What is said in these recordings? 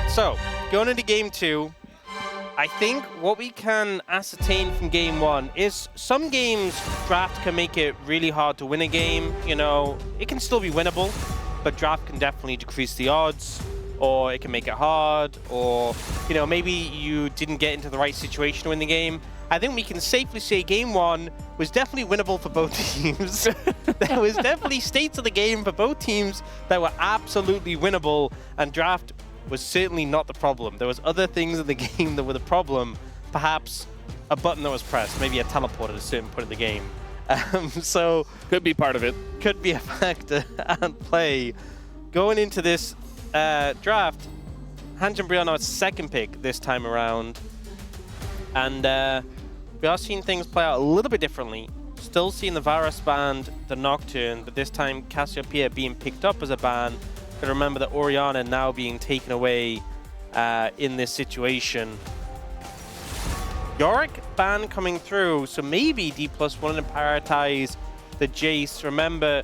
So, going into game 2, I think what we can ascertain from game 1 is some games draft can make it really hard to win a game. You know, it can still be winnable, but draft can definitely decrease the odds, or it can make it hard, or, you know, maybe you didn't get into the right situation to win the game. I think we can safely say game 1 was definitely winnable for both teams. There was definitely states of the game for both teams that were absolutely winnable, and draft was certainly not the problem. There was other things in the game that were the problem. Perhaps a button that was pressed, maybe a teleport at a certain point in the game. So could be part of it. Could be a factor at play. Going into this draft, Hanjin now its second pick this time around. And we are seeing things play out a little bit differently. Still seeing the Varus ban, the Nocturne, but this time Cassiopeia being picked up as a ban. But remember that Orianna now being taken away in this situation. Yorick ban coming through, so maybe D+ wanted to prioritize the Jace. Remember,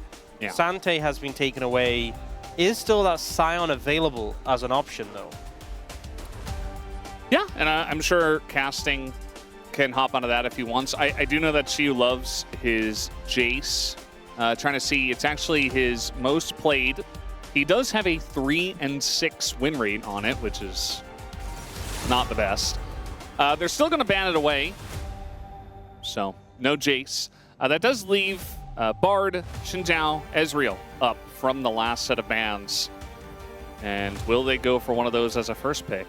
Sante has been taken away. Is still that Scion available as an option, though? Yeah, and I'm sure casting can hop onto that if he wants. I do know that Xiu loves his Jace. Trying to see, it's actually his most played. He does have a 3-6 win rate on it, which is not the best. They're still going to ban it away, so no Jace. That does leave Bard, Xinjiao, Ezreal up from the last set of bans. And will they go for one of those as a first pick?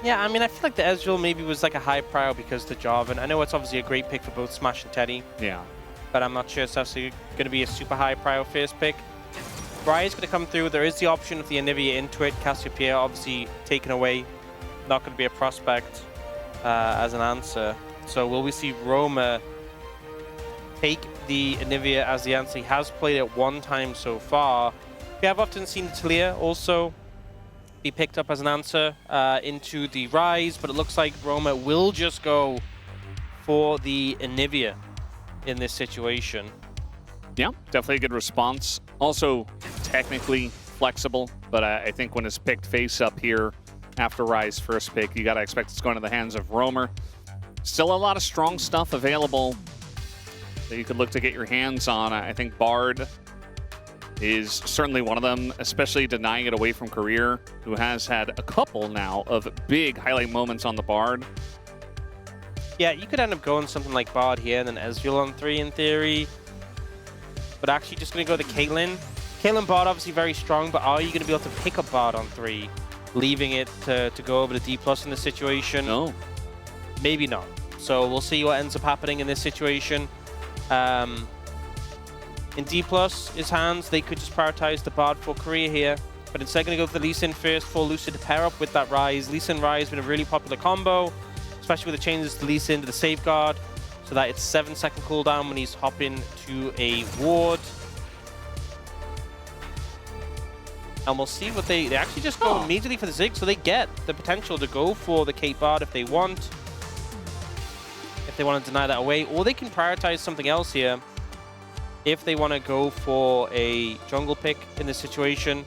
Yeah, I mean, I feel like the Ezreal maybe was like a high prio because the Jarvan. I know it's obviously a great pick for both Smash and Teddy. Yeah. But I'm not sure it's actually going to be a super high prio first pick. Briar's going to come through. There is the option of the Anivia into it. Cassiopeia obviously taken away. Not going to be a prospect as an answer. So will we see Roma take the Anivia as the answer? He has played it one time so far. We have often seen Talia also be picked up as an answer into the Rise, but it looks like Roma will just go for the Anivia in this situation. Yeah, definitely a good response. Also, technically flexible, but I think when it's picked face up here after Rise first pick, you got to expect it's going to the hands of Roamer. Still a lot of strong stuff available that you could look to get your hands on. I think Bard is certainly one of them, especially denying it away from Career, who has had a couple now of big highlight moments on the Bard. Yeah, you could end up going something like Bard here and then Ezreal on 3 in theory. But actually just going to go to Caitlyn. Caitlyn Bard obviously very strong, but are you going to be able to pick up Bard on 3? Leaving it to go over to D+ in this situation? No. Maybe not. So we'll see what ends up happening in this situation. In D+, his hands, they could just prioritize the Bard for Career here. But instead going to go for the Lee Sin first for Lucid to pair up with that Rise. Lee Sin Rise has been a really popular combo, especially with the changes to Lee Sin to the Safeguard, so that it's 7-second cooldown when he's hopping to a ward. And we'll see what they actually just go immediately for the Zig, so they get the potential to go for the Kate Bard if they want. If they want to deny that away, or they can prioritize something else here. If they want to go for a jungle pick in this situation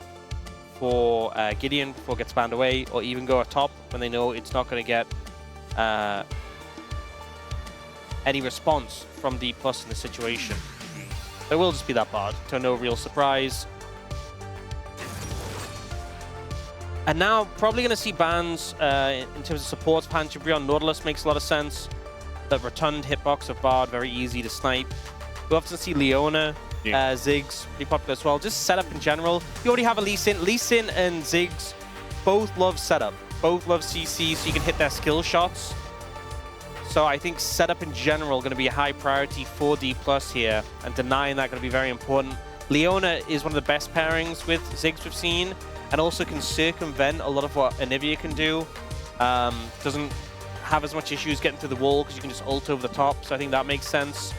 for Gideon before it gets banned away, or even go atop when they know it's not going to get any response from D+ in the situation. There will just be that Bard, to no real surprise. And now, probably going to see bans in terms of supports. Panchabrion, Nautilus makes a lot of sense. The rotund hitbox of Bard, very easy to snipe. We often see Leona, Ziggs, pretty popular as well. Just setup in general. You already have a Lee Sin. Lee Sin and Ziggs both love setup. Both love CC, so you can hit their skill shots. So I think setup in general going to be a high priority for D+ here, and denying that going to be very important. Leona is one of the best pairings with Ziggs we've seen, and also can circumvent a lot of what Anivia can do. Doesn't have as much issues getting through the wall because you can just ult over the top, so I think that makes sense.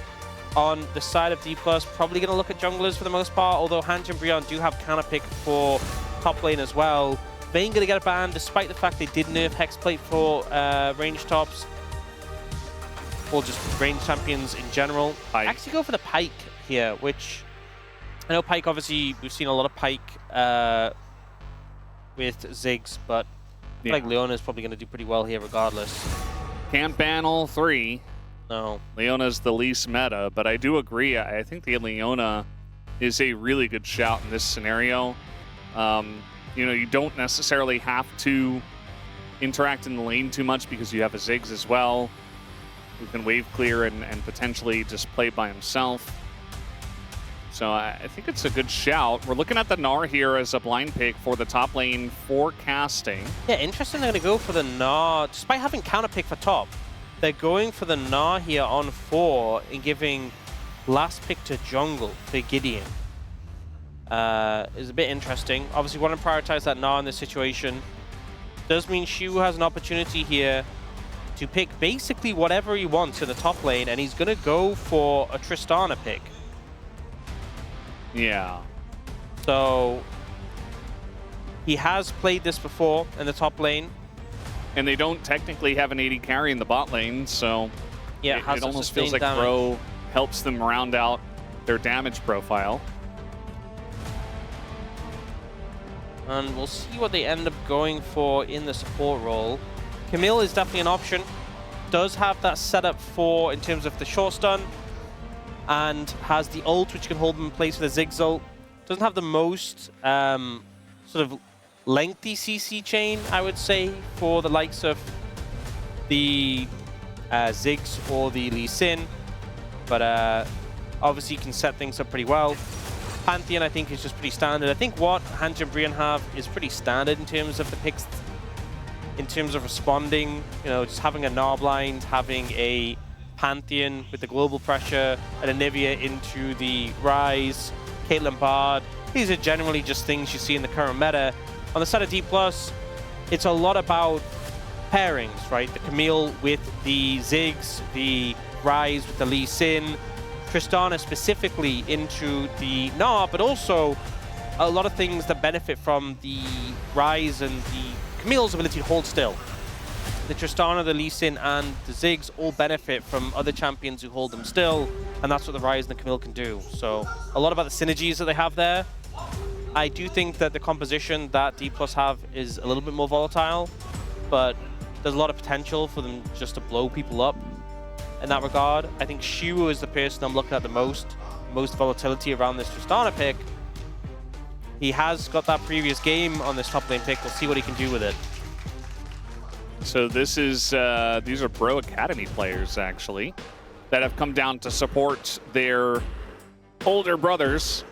On the side of D+, probably going to look at junglers for the most part, although Hanj and Brion do have counter pick for top lane as well. Vayne going to get a ban, despite the fact they did nerf Hexplate for range tops, or just range champions in general. Actually go for the Pike here, which I know Pyke, obviously, we've seen a lot of Pyke with Ziggs, but I feel like Leona's probably going to do pretty well here regardless. Can't ban all three. No. Leona's the least meta, but I do agree. I think the Leona is a really good shout in this scenario. You know, you don't necessarily have to interact in the lane too much because you have a Ziggs as well, who can wave clear and potentially just play by himself. So I think it's a good shout. We're looking at the Gnar here as a blind pick for the top lane for casting. Yeah, interesting they're going to go for the Gnar, despite having counter pick for top. They're going for the Gnar here on 4 and giving last pick to jungle for Gideon. Is a bit interesting. Obviously, want to prioritize that Gnar in this situation. Does mean Shu has an opportunity here to pick basically whatever he wants in the top lane, and he's going to go for a Tristana pick. Yeah. So he has played this before in the top lane. And they don't technically have an AD carry in the bot lane, so yeah, it almost feels like Bro helps them round out their damage profile. And we'll see what they end up going for in the support role. Camille is definitely an option. Does have that setup for in terms of the short stun, and has the ult which can hold him in place with a Ziggs ult. Doesn't have the most sort of lengthy CC chain, I would say, for the likes of the Ziggs or the Lee Sin, but obviously can set things up pretty well. Pantheon, I think, is just pretty standard. I think what Hanji and Brian have is pretty standard in terms of the picks, in terms of responding. You know, just having a Gnar blind, having a Pantheon with the global pressure, and Anivia into the Rise, Caitlyn Bard. These are generally just things you see in the current meta. On the side of D+, it's a lot about pairings, right? The Camille with the Ziggs, the Rise with the Lee Sin, Tristana specifically into the Gnar, but also a lot of things that benefit from the Rise and the Camille's ability to hold still. The Tristana, the Lee Sin, and the Ziggs all benefit from other champions who hold them still, and that's what the Rise and the Camille can do. So a lot about the synergies that they have there. I do think that the composition that D+ have is a little bit more volatile, but there's a lot of potential for them just to blow people up in that regard. I think Shu is the person I'm looking at the most volatility around this Tristana pick. He has got that previous game on this top lane pick. We'll see what he can do with it. So this is these are Pro Academy players, actually, that have come down to support their older brothers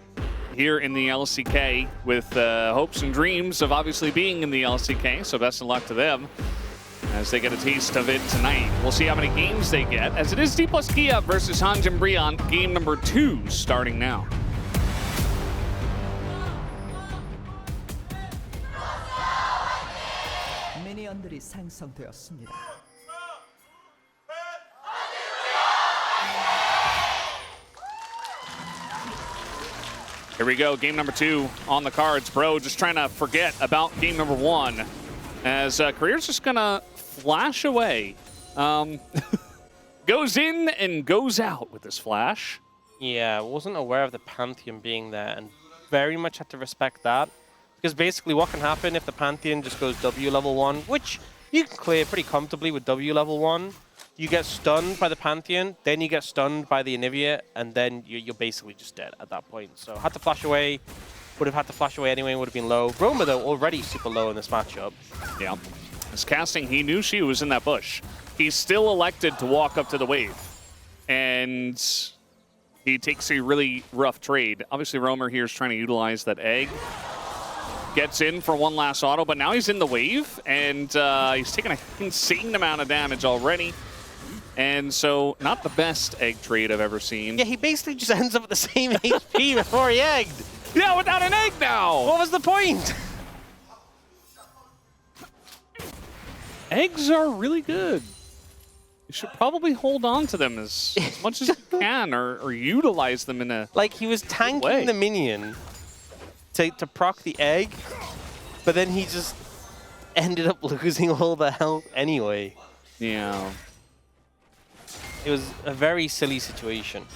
here in the LCK with hopes and dreams of obviously being in the LCK. So best of luck to them as they get a taste of it tonight. We'll see how many games they get, as it is D+ Kia versus Hanji and Brian, game number 2 starting now. 미니언들이 생성되었습니다. Here we go, game number 2 on the cards. Bro just trying to forget about game number 1, as Career's just gonna flash away. Goes in and goes out with this flash. Yeah, I wasn't aware of the Pantheon being there, and very much had to respect that. Because basically what can happen if the Pantheon just goes W level 1, which you can clear pretty comfortably with W level 1, you get stunned by the Pantheon, then you get stunned by the Anivia, and then you're basically just dead at that point. So had to flash away, would have had to flash away anyway, would have been low. Roma, though, already super low in this matchup. Yeah. As casting, he knew she was in that bush. He's still elected to walk up to the wave. And he takes a really rough trade. Obviously, Roamer here is trying to utilize that egg. Gets in for one last auto, but now he's in the wave, and he's taking an insane amount of damage already. And so, not the best egg trade I've ever seen. Yeah, he basically just ends up at the same HP before he egged. Yeah, without an egg now! What was the point? Eggs are really good. You should probably hold on to them as much as you can, or utilize them in a like, he was tanking way. the minion to proc the egg, but then he just ended up losing all the health anyway. Yeah. It was a very silly situation.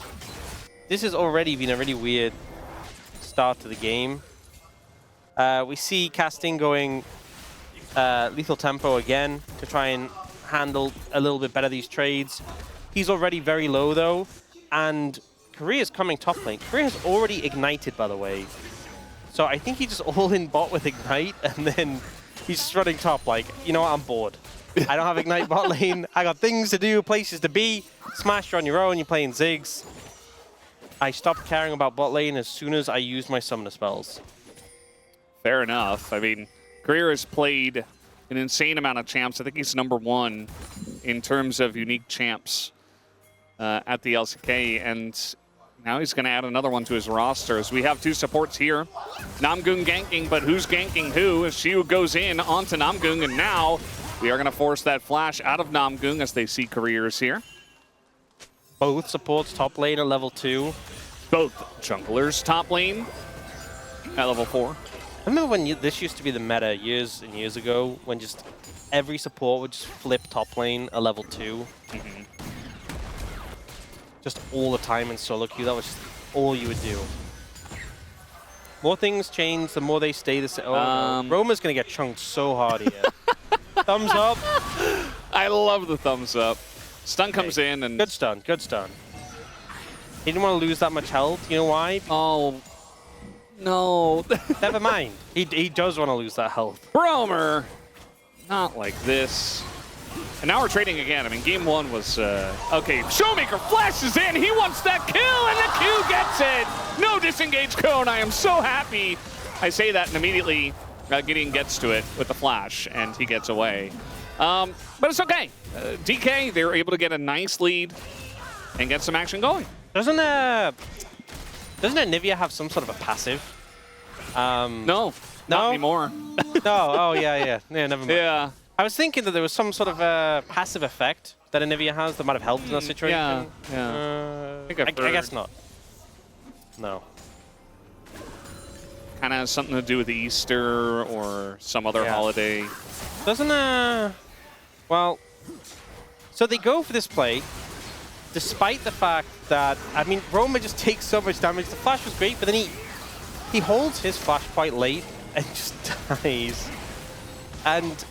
This has already been a really weird start to the game. We see Casting going lethal tempo again to try and handle a little bit better these trades. He's already very low though, and Korea's coming top lane. Korea has already ignited, by the way. So I think he just all in bot with Ignite, and then he's just running top like, you know what, I'm bored. I don't have Ignite bot lane. I got things to do, places to be. Smash, you're on your own, you're playing Ziggs. I stopped caring about bot lane as soon as I used my summoner spells. Fair enough. I mean, Korea has played an insane amount of champs. I think he's #1 in terms of unique champs at the LCK, and now he's going to add another one to his roster. As we have 2 supports here. Namgung ganking, but who's ganking who? As Shiu goes in onto Namgung, and now we are going to force that flash out of Namgung as they see careers here. Both supports top lane at level 2. Both junglers top lane at level 4. I remember when this used to be the meta years and years ago, when just every support would just flip top lane a level 2. Just all the time in solo queue. That was just all you would do. More things change, the more they stay the same. Oh, no. Roma's going to get chunked so hard here. Thumbs up. I love the thumbs up. Stun comes in and... Good stun, good stun. He didn't want to lose that much health. You know why? Oh, no. Never mind. He does want to lose that health. Bromer. Not like this. And now we're trading again. I mean, game 1 was... okay, Showmaker flashes in. He wants that kill, and the Q gets it. No disengage cone. I am so happy. I say that, and immediately Gideon gets to it with the flash, and he gets away. But it's okay. DK, they were able to get a nice lead and get some action going. Doesn't Nivea have some sort of a passive? No, not anymore. No, oh yeah, never mind. Yeah. I was thinking that there was some sort of passive effect that Nivea has that might have helped in that situation. Yeah. I guess not. No. Kind of has something to do with Easter or some other holiday. Doesn't well, so they go for this play, despite the fact that, I mean, Roma just takes so much damage. The flash was great, but then he holds his flash quite late and just dies. And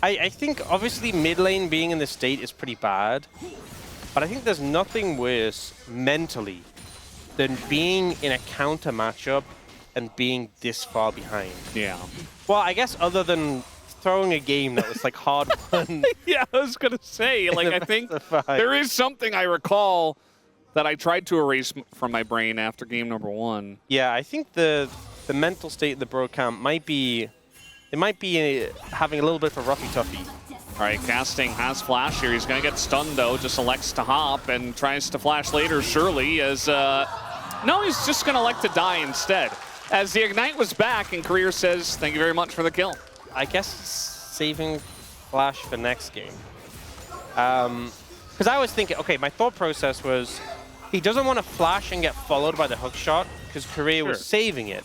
I think, obviously, mid lane being in this state is pretty bad, but I think there's nothing worse mentally than being in a counter matchup and being this far behind. Yeah. Well, I guess other than throwing a game that was like hard won. Yeah, I was going to say, like, I think there is something I recall that I tried to erase from my brain after game #1. Yeah, I think the mental state of the bro camp might be, it might be having a little bit of a roughy toughy. All right, Casting has flash here. He's going to get stunned, though. Just elects to hop and tries to flash later, surely, as... no, he's just going to elect to die instead. As the Ignite was back, and Career says, thank you very much for the kill. I guess saving flash for next game. Because I was thinking, okay, my thought process was, he doesn't want to flash and get followed by the hook shot, because Korea was saving it.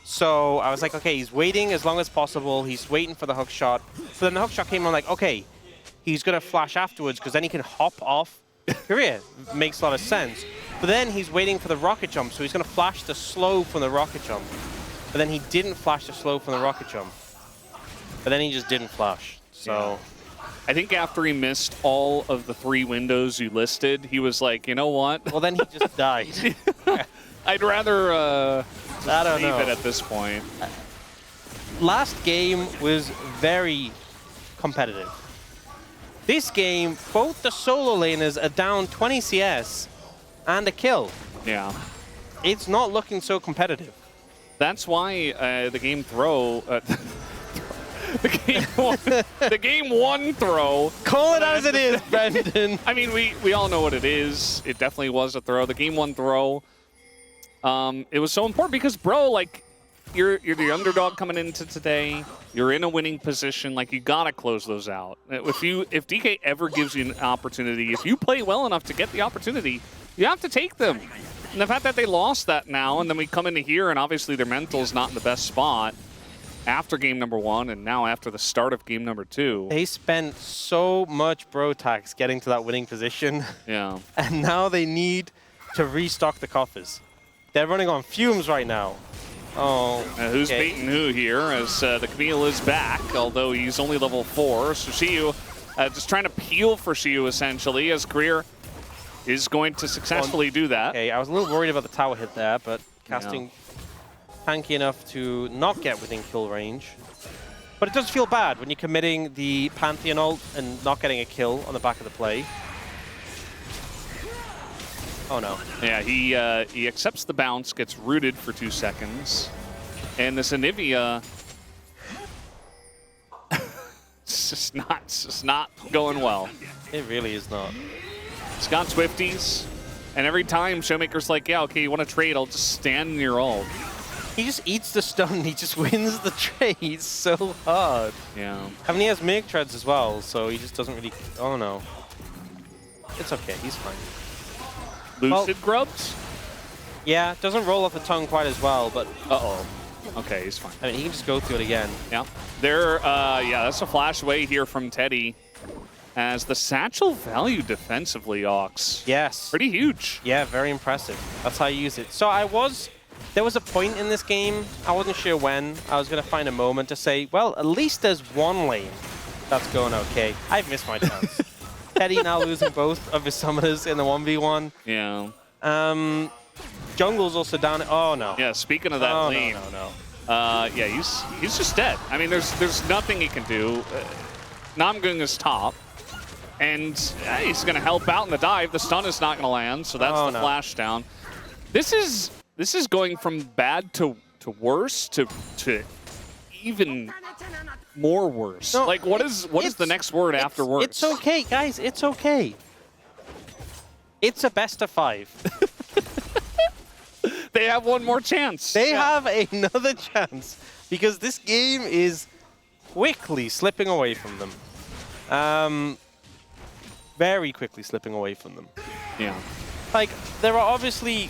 So I was like, okay, he's waiting as long as possible. He's waiting for the hook shot. But then the hook shot came on like, okay, he's going to flash afterwards because then he can hop off Korea. Makes a lot of sense. But then he's waiting for the rocket jump, so he's going to flash the slow from the rocket jump. But then he didn't flash the slow from the rocket jump. But then he just didn't flash. So I think after he missed all of the 3 windows you listed, he was like, you know what? Well, then he just died. I'd rather I don't leave know. it at this point. Last game was very competitive. This game, both the solo laners are down 20 CS and a kill. Yeah. It's not looking so competitive. That's why the game throw... the game 1 throw... Call it as it is, Brendan. I mean, we all know what it is. It definitely was a throw. The game 1 throw... it was so important because, bro, like, you're the underdog coming into today. You're in a winning position. Like, you gotta close those out. If DK ever gives you an opportunity, if you play well enough to get the opportunity, you have to take them. And the fact that they lost that now, and then we come into here, and obviously their mental's not in the best spot after game #1, and now after the start of game #2. They spent so much bro tax getting to that winning position. Yeah. And now they need to restock the coffers. They're running on fumes right now. Oh, Who's okay. baiting who here as the Camille is back, although he's only level 4. So Shiyu just trying to peel for Shiyu essentially as Career is going to successfully do that. Okay, I was a little worried about the tower hit there, but casting tanky enough to not get within kill range. But it does feel bad when you're committing the Pantheon ult and not getting a kill on the back of the play. Oh no. Yeah, he accepts the bounce, gets rooted for 2 seconds. And this Anivia it's just not going well. It really is not. It's got Swifties, and every time Showmaker's like, yeah, okay, you want to trade, I'll just stand in your ult. He just eats the stun, he just wins the trade. It's so hard. Yeah. I mean, he has Meg Treads as well, so he just doesn't really... Oh no. It's okay, he's fine. Lucid grubs? Yeah, doesn't roll off the tongue quite as well, but... Uh-oh. Okay, he's fine. I mean, he can just go through it again. Yeah. Yeah, that's a flash away here from Teddy. As the satchel value defensively, Ox. Yes. Pretty huge. Yeah, very impressive. That's how you use it. So there was a point in this game, I wasn't sure when, I was going to find a moment to say, well, at least there's one lane that's going okay. I've missed my chance. Teddy now losing both of his summoners in the 1v1. Yeah. Jungle's also down. Oh, no. Yeah, speaking of that lane. No. Yeah, he's just dead. I mean, there's nothing he can do. Namgung is top. And he's going to help out in the dive. The stun is not going to land, so that's the flash down. This is going from bad to worse to even more worse. No, like, what is the next word after worse? It's okay, guys. It's okay. It's a best of 5. They have one more chance. They have another chance because this game is quickly slipping away from them. Very quickly slipping away from them. Yeah. Like, there are obviously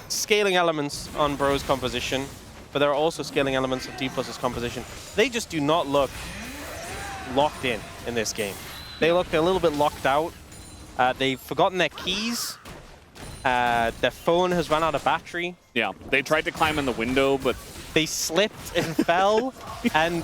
scaling elements on Bro's composition, but there are also scaling elements of D+'s composition. They just do not look locked in this game. They look a little bit locked out. They've forgotten their keys. Their phone has run out of battery. Yeah, they tried to climb in the window, but they slipped and fell, and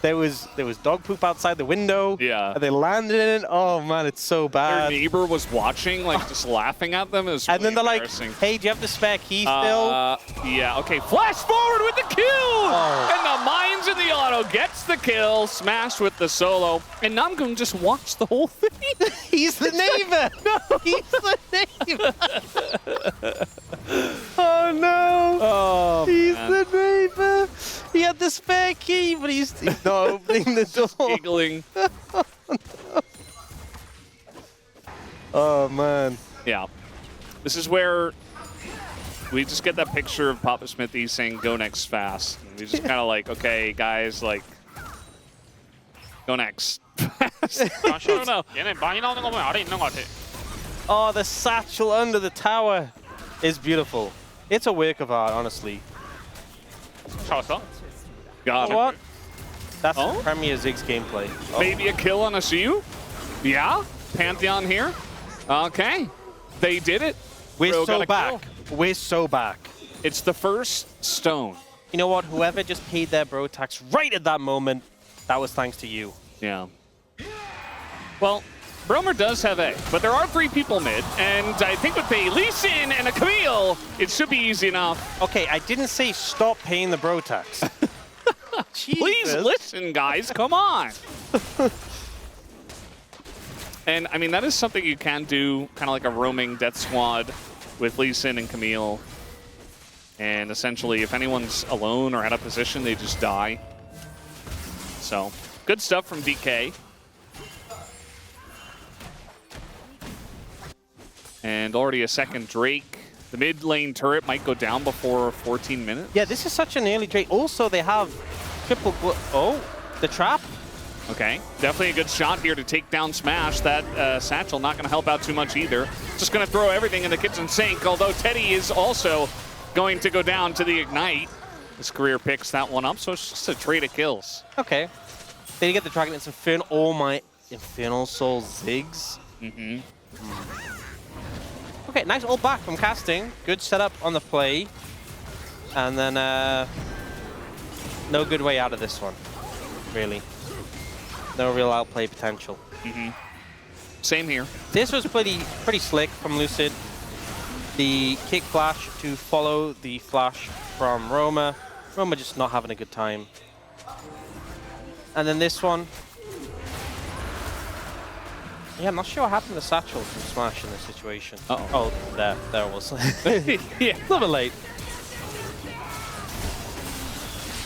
there was dog poop outside the window. Yeah. And they landed in it. Oh man, it's so bad. their neighbor was watching, like just laughing at them. It was And really then they're like, embarrassing. "Hey, do you have the spare key still?" Yeah, okay, flash forward with the kill! Oh. And the Mines in the auto gets the kill, smashed with the solo, and Namgung just watched the whole thing. He's the neighbor! He's the neighbor! Oh no! Oh, He's man. the neighbor! He had the spare key, but he's not opening the door. Giggling. Oh man. Yeah. This is where we just get that picture of Papa Smithy saying, go next fast. And we just kind of like, okay, guys, like, go next. I don't know. 얘네 많이 나오는 거 보면 아래 있는 거 같아. Oh, the satchel under the tower is beautiful. It's a work of art, honestly. 잡았어? Got it. What? That's Oh? Premier Ziggs gameplay. Oh. Maybe a kill on a Shiyu? Yeah? Pantheon here? Okay. They did it. We're Bro got so a back. kill. We're so back. It's the first stone. You know what? Whoever just paid their bro tax right at that moment, that was thanks to you. Yeah. Well, Bromer does have A, but there are 3 people mid, and I think with a Lee Sin and a Camille, it should be easy enough. Okay, I didn't say stop paying the bro tax. Please Jesus. listen, guys. Come on. And, I mean, that is something you can do, kind of like a roaming death squad with Lee Sin and Camille. And essentially, if anyone's alone or out of position, they just die. So, good stuff from DK. And already a second Drake. The mid lane turret might go down before 14 minutes. Yeah, this is such an early Drake. Also, they have triple... Oh, the trap. Okay, definitely a good shot here to take down Smash. That satchel not going to help out too much either. Just going to throw everything in the kitchen sink, although Teddy is also going to go down to the Ignite. His career picks that one up, so it's just a trade of kills. Okay. They get the Dragon. It's Infernal. Oh my... Infernal Soul Ziggs. Mm-hmm. Okay, nice ult back from casting. Good setup on the play. And then no good way out of this one, really. No real outplay potential. Same here. This was pretty slick from Lucid. The kick flash to follow the flash from Roma. Roma just not having a good time. And then this one. Yeah, I'm not sure what happened to Satchel from Smash in this situation. Uh-oh. Oh, there it was. Yeah. A little bit late.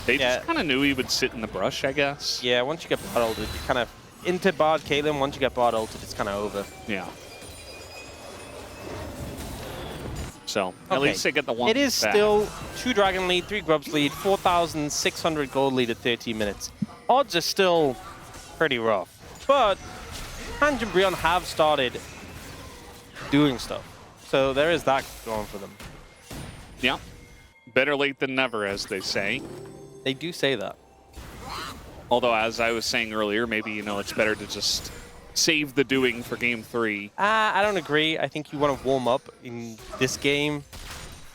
They just kind of knew he would sit in the brush, I guess. Yeah, once you get bottled, you kind of into Bard Caitlyn. Once you get bottled, it's kind of over. Yeah. So at least they get the one. It is back. still 2 Dragon lead, 3 Grubs lead, 4,600 gold lead at 13 minutes. Odds are still pretty rough, but Hanj and Brion have started doing stuff, so there is that going for them. Yeah. Better late than never, as they say. They do say that. Although, as I was saying earlier, maybe, you know, it's better to just save the doing for game 3. I don't agree. I think you want to warm up in this game.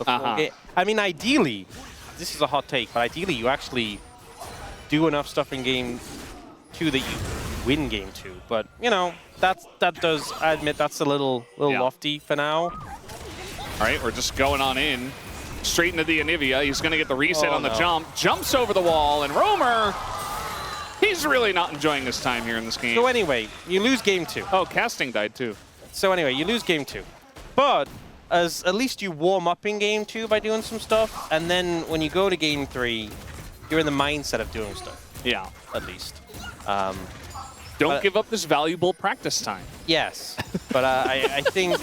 I mean, ideally, this is a hot take, but ideally you actually do enough stuff in game 2 that you win game 2. But, you know, that does, I admit, that's a little lofty for now. All right, we're just going on in. Straight into the Anivia. He's going to get the reset on the jump. Jumps over the wall, and Romer, he's really not enjoying his time here in this game. So anyway, you lose game 2. Oh, casting died too. So anyway, you lose game 2. But at least you warm up in game 2 by doing some stuff, and then when you go to game 3, you're in the mindset of doing stuff. Yeah. At least. Don't give up this valuable practice time. Yes, but I think...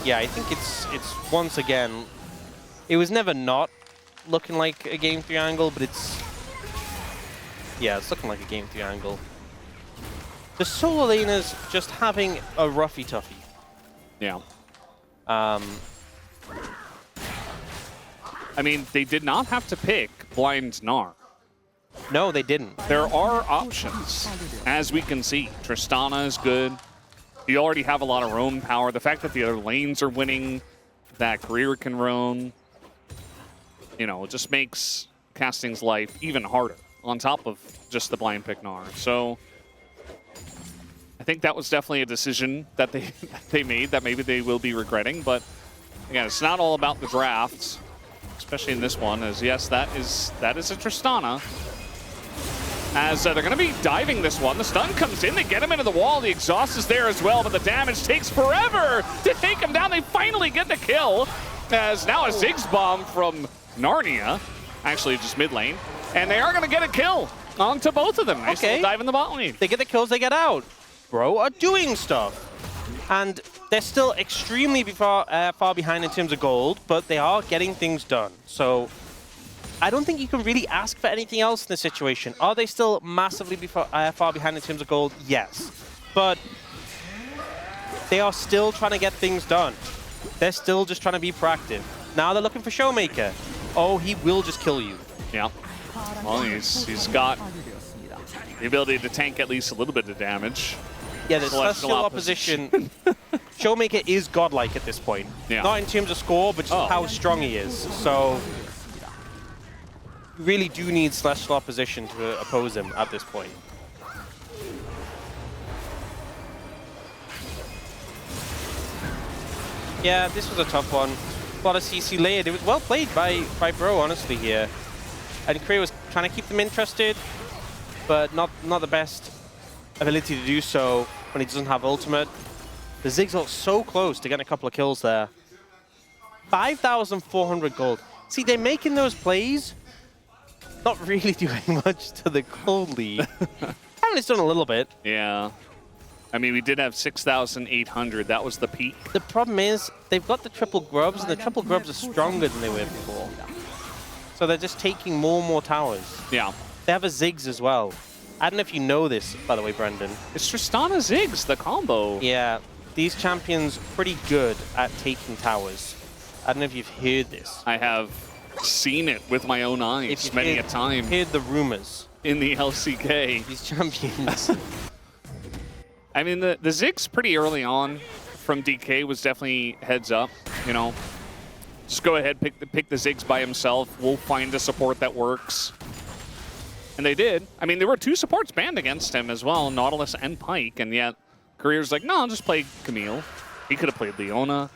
Yeah, I think it's once again, it was never not looking like a game 3 angle, but it's looking like a game 3 angle. The solo laners just having a roughy toughy. Yeah. I mean, they did not have to pick Blind Gnar. No, they didn't. There are options, as we can see. Tristana is good. You already have a lot of roam power. The fact that the other lanes are winning, that Greer can roam, you know, it just makes casting's life even harder on top of just the blind pick Gnar. So I think that was definitely a decision that they made that maybe they will be regretting. But again, it's not all about the drafts, especially in this one, as yes, that is a Tristana. As they're going to be diving this one. The stun comes in, they get him into the wall, the exhaust is there as well, but the damage takes forever to take him down. They finally get the kill, as now a Ziggs bomb from Narnia, actually just mid lane, and they are going to get a kill onto both of them. Nice little dive in the bot lane. They get the kills, they get out. Bro are doing stuff. And they're still extremely far behind in terms of gold, but they are getting things done. So I don't think you can really ask for anything else in this situation. Are they still massively far behind in terms of gold? Yes. But they are still trying to get things done. They're still just trying to be proactive. Now they're looking for Showmaker. Oh, he will just kill you. Yeah. Well, he's got the ability to tank at least a little bit of damage. Yeah, the Celestial opposition. Showmaker is godlike at this point. Yeah. Not in terms of score, but just how strong he is. So you really do need Celestial opposition to oppose him at this point. Yeah, this was a tough one. A lot of CC layered. It was well played by Bro, honestly, here. And Korea was trying to keep them interested, but not the best ability to do so when he doesn't have ultimate. The Ziggs ult so close to getting a couple of kills there. 5,400 gold. See, they're making those plays, not really doing much to the gold lead. I mean, it's done a little bit. Yeah. I mean, we did have 6,800. That was the peak. The problem is, they've got the triple grubs, and the triple grubs are stronger than they were before. So they're just taking more and more towers. Yeah. They have a Ziggs as well. I don't know if you know this, by the way, Brendan. It's Tristana Ziggs, the combo. Yeah, these champions pretty good at taking towers. I don't know if you've heard this. I have seen it with my own eyes many a time. Heard the rumors. In the LCK. These champions. I mean, the Ziggs pretty early on from DK was definitely heads up. You know, just go ahead, pick the Ziggs by himself. We'll find a support that works. And they did. I mean, there were 2 supports banned against him as well, Nautilus and Pyke, and yet Career's like, no, I'll just play Camille. He could have played Leona.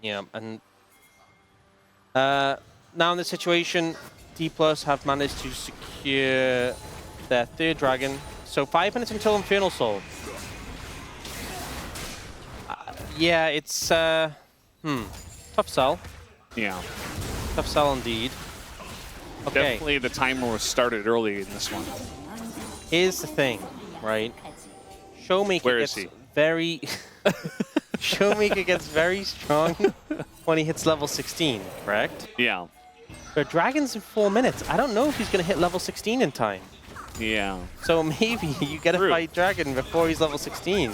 Yeah, and now in this situation, D+ have managed to secure their 3rd dragon. So 5 minutes until Infernal Soul. Yeah, it's tough sell. Yeah. Tough sell indeed. Okay. Definitely the timer was started early in this one. Here's the thing, right? Showmaker Where is gets he? very Showmaker gets very strong when he hits level 16, correct? Yeah. But Dragon's in 4 minutes. I don't know if he's going to hit level 16 in time. Yeah. So maybe you get to True. fight Dragon before he's level 16.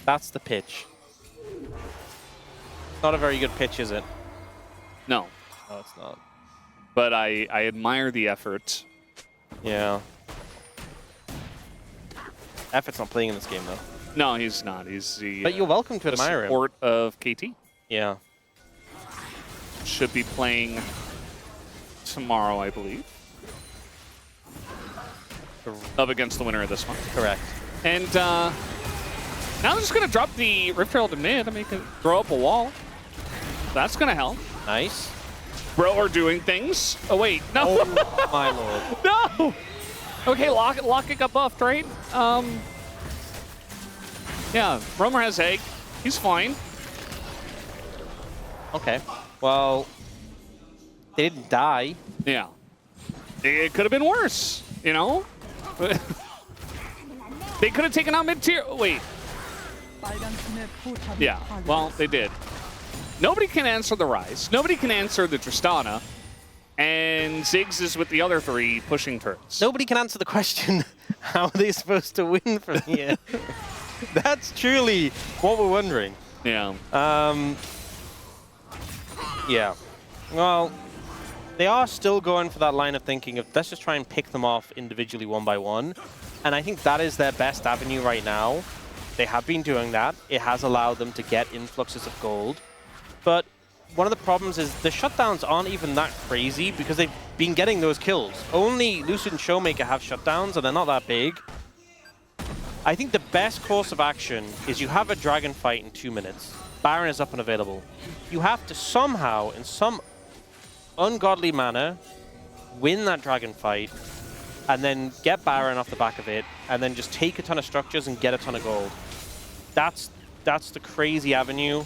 That's the pitch. Not a very good pitch, is it? No. No, it's not. But I admire the effort. Yeah. Effort's not playing in this game, though. No, he's not. He's the But you're welcome to the admire him. support of KT. Yeah. Should be playing tomorrow, I believe. Up against the winner of this one. Correct. And now they're just going to drop the Rift Herald to mid and make it throw up a wall. That's going to help. Nice. Bro are doing things. Oh, wait. No. Oh, my lord. No. Okay, Lockett got buffed, right? Yeah, Roamer has egg. He's fine. Okay. Well, they didn't die. Yeah. It could have been worse, you know? They could have taken out mid-tier. Wait. Yeah, well, they did. Nobody can answer the Rise. Nobody can answer the Tristana. And Ziggs is with the other 3 pushing turrets. Nobody can answer the question, how are they supposed to win from here? That's truly what we're wondering. Yeah. Yeah. Well, they are still going for that line of thinking of let's just try and pick them off individually one by one. And I think that is their best avenue right now. They have been doing that. It has allowed them to get influxes of gold. But one of the problems is the shutdowns aren't even that crazy because they've been getting those kills. Only Lucid and Showmaker have shutdowns and they're not that big. I think the best course of action is you have a dragon fight in 2 minutes. Baron is up and available. You have to somehow, in some ungodly manner, win that dragon fight and then get Baron off the back of it and then just take a ton of structures and get a ton of gold. That's the crazy avenue.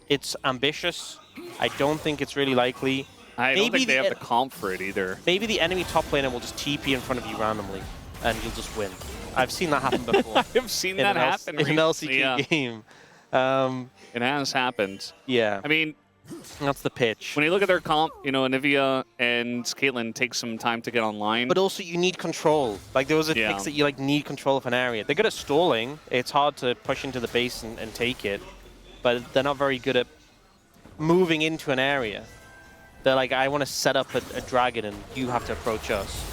It's ambitious. I don't think it's really likely. I don't think they have the comp for it either. Maybe the enemy top laner will just TP in front of you randomly and you'll just win. I've seen that happen before. I've seen that happen in an LCK yeah. game. It has happened. Yeah. I mean, that's the pitch. when you look at their comp, you know, Anivia and Caitlyn take some time to get online. But also you need control. Like there was a fix that you like need control of an area. They're good at stalling. It's hard to push into the base and take it. But they're not very good at moving into an area. They're like, I want to set up a dragon and you have to approach us.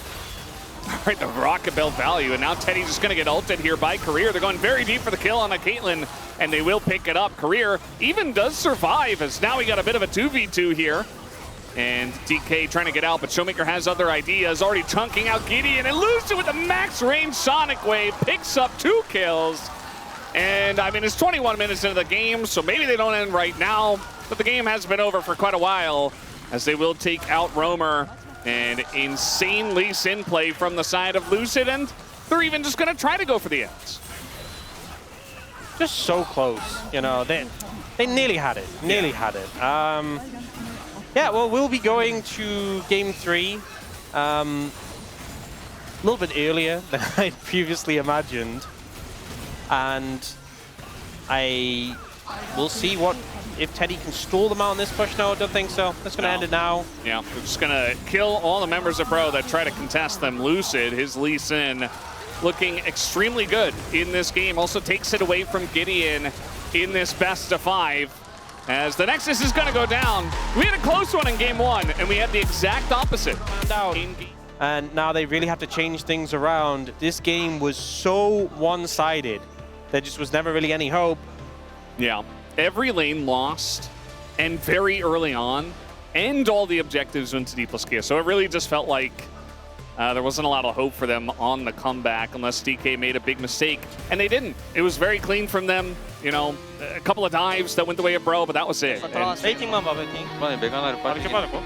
All right, the Rocket Bell value, and now Teddy's just going to get ulted here by Career. They're going very deep for the kill on a Caitlyn, and they will pick it up. Career even does survive, as now we got a bit of a 2v2 here. And DK trying to get out, but Showmaker has other ideas, already chunking out Gideon, and Lucid with a max range Sonic Wave picks up 2 kills. And I mean, it's 21 minutes into the game, so maybe they don't end right now, but the game has been over for quite a while, as they will take out Roamer. And insane Lee Sin play from the side of Lucid, and they're even just going to try to go for the ends. Just so close, you know. They nearly had it. Nearly had it. Yeah, well, we'll be going to Game 3 a little bit earlier than I previously imagined. And we'll see if Teddy can stall them out on this push. No, I don't think so. That's going to end it now. Yeah, we're just going to kill all the members of Pro that try to contest them. Lucid, his Lee Sin, looking extremely good in this game. Also takes it away from Gideon in this best of 5. As the Nexus is going to go down. We had a close one in Game 1, and we had the exact opposite. Down. and now they really have to change things around. This game was so one-sided. There just was never really any hope. Yeah, every lane lost, and very early on, and all the objectives went to D+K. So it really just felt like there wasn't a lot of hope for them on the comeback unless DK made a big mistake, and they didn't. It was very clean from them. You know, a couple of dives that went the way of Bro, but that was it. And 베이팅만 봐, 베이팅. 이번에 메가나를 아, 이렇게 빠지긴 빠졌고.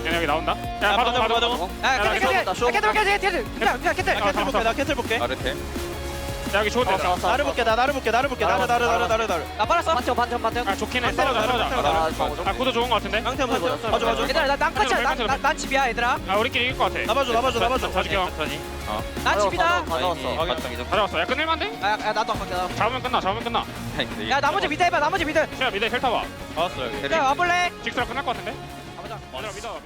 얘네 여기 나온다. 야, 받아, 받아, 받아. 받아. 캐틀 볼게, 나 캐틀 볼게. 아르테. 야, 여기 좋은데. 나를 볼게, 나를 볼게. 나 빨았어. 반전. 아, 좋긴 해. 떨어져. 아, 구도 좋은 거 같은데. 깡태 맞아. 얘들아, 난 끝이야. 난 집이야, 얘들아. 아, 우리끼리 이길 것 같아. 나봐줘. 봐줄게, 형. 난 집이다. 가져왔어. 야, 끝낼만 돼? 야, 나도 안 갈게. 잡으면 끝나. 야, 나머지 미드 해봐. 나머지 미드. 야, 미드 헬 타봐. 알았어 여기. 야, 와볼래? 직스라 끝날 것 같은데? 가보자. 얘들아, 믿어.